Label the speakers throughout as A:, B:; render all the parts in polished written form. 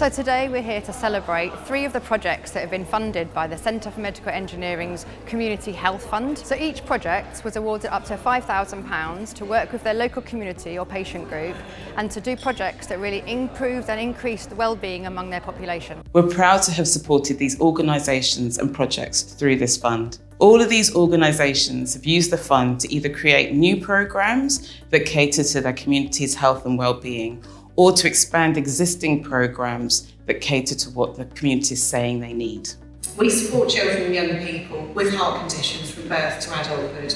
A: So today we're here to celebrate 3 of the projects that have been funded by the Centre for Medical Engineering's Community Health Fund. So each project was awarded up to £5,000 to work with their local community or patient group and to do projects that really improved and increased the wellbeing among their population.
B: We're proud to have supported these organisations and projects through this fund. All of these organisations have used the fund to either create new programmes that cater to their community's health and wellbeing, or to expand existing programmes that cater to what the community is saying they need.
C: We support children and young people with heart conditions from birth to adulthood.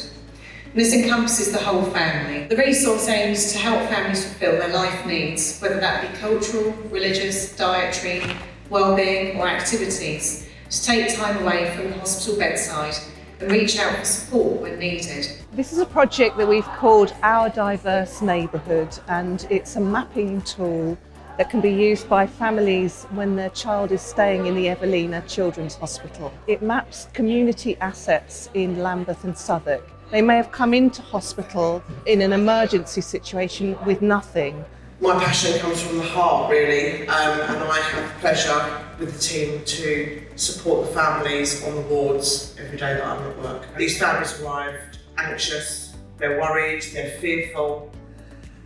C: And this encompasses the whole family. The resource aims to help families fulfil their life needs, whether that be cultural, religious, dietary, wellbeing or activities, to take time away from the hospital bedside and reach out for support when needed.
D: This is a project that we've called Our Diverse Neighbourhood, and it's a mapping tool that can be used by families when their child is staying in the Evelina Children's Hospital. It maps community assets in Lambeth and Southwark. They may have come into hospital in an emergency situation with nothing.
E: My passion comes from the heart, really, and I have the pleasure with the team to support the families on the wards every day that I'm at work. These families arrived anxious, they're worried, they're fearful,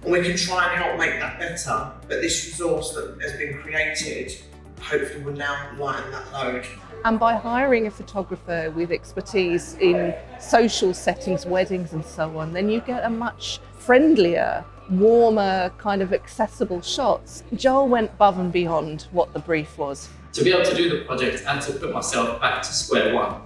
E: and we can try and help make that better. But this resource that has been created hopefully will now lighten that load.
D: And by hiring a photographer with expertise in social settings, weddings and so on, then you get a much friendlier, warmer, kind of accessible shots. Joel went above and beyond what the brief was.
F: To be able to do the project and to put myself back to square one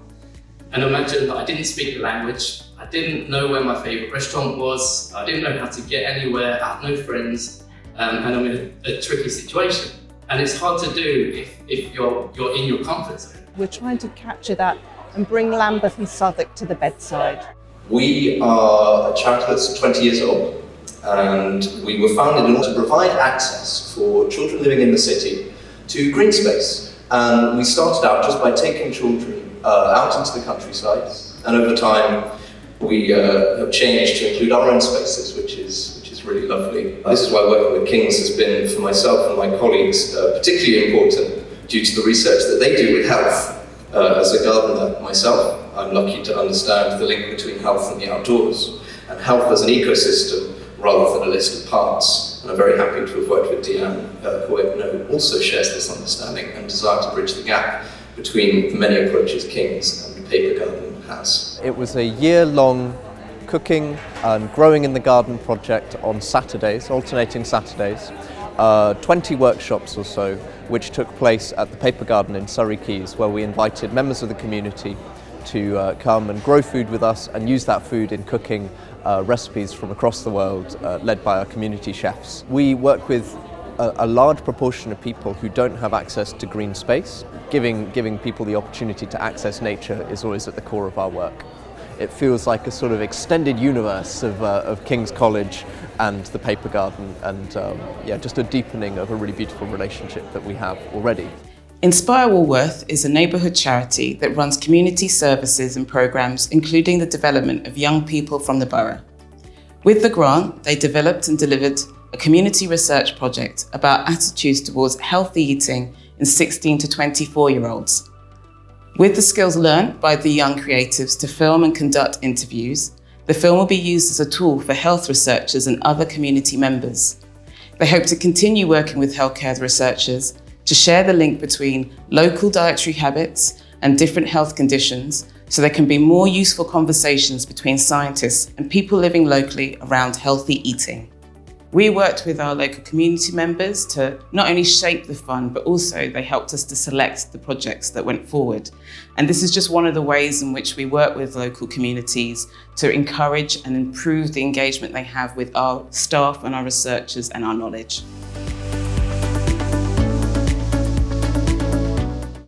F: and imagine that I didn't speak the language, I didn't know where my favourite restaurant was, I didn't know how to get anywhere, I had no friends, and I'm in a tricky situation. And it's hard to do if you're in your comfort zone.
D: We're trying to capture that and bring Lambeth and Southwark to the bedside.
G: We are a charity that's 20 years old, and we were founded in order to provide access for children living in the city to green space. And we started out just by taking children out into the countryside, and over time we have changed to include our own spaces, which is really lovely. This is why working with King's has been, for myself and my colleagues, particularly important due to the research that they do with health. As a gardener myself, I'm lucky to understand the link between health and the outdoors, and health as an ecosystem rather than a list of parts. And I'm very happy to have worked with Deanne, who I know also shares this understanding and desire to bridge the gap between the many approaches King's and the Paper Garden has.
H: It was a year-long cooking and growing in the garden project on Saturdays, alternating Saturdays, 20 workshops or so, which took place at the Paper Garden in Surrey Quays, where we invited members of the community to come and grow food with us and use that food in cooking recipes from across the world, led by our community chefs. We work with a large proportion of people who don't have access to green space. Giving people the opportunity to access nature is always at the core of our work. It feels like a sort of extended universe of King's College and the Paper Garden, and just a deepening of a really beautiful relationship that we have already.
B: Inspire Walworth is a neighbourhood charity that runs community services and programmes, including the development of young people from the borough. With the grant, they developed and delivered a community research project about attitudes towards healthy eating in 16 to 24-year-olds. With the skills learned by the young creatives to film and conduct interviews, the film will be used as a tool for health researchers and other community members. They hope to continue working with healthcare researchers to share the link between local dietary habits and different health conditions, so there can be more useful conversations between scientists and people living locally around healthy eating. We worked with our local community members to not only shape the fund, but also they helped us to select the projects that went forward. And this is just one of the ways in which we work with local communities to encourage and improve the engagement they have with our staff and our researchers and our knowledge.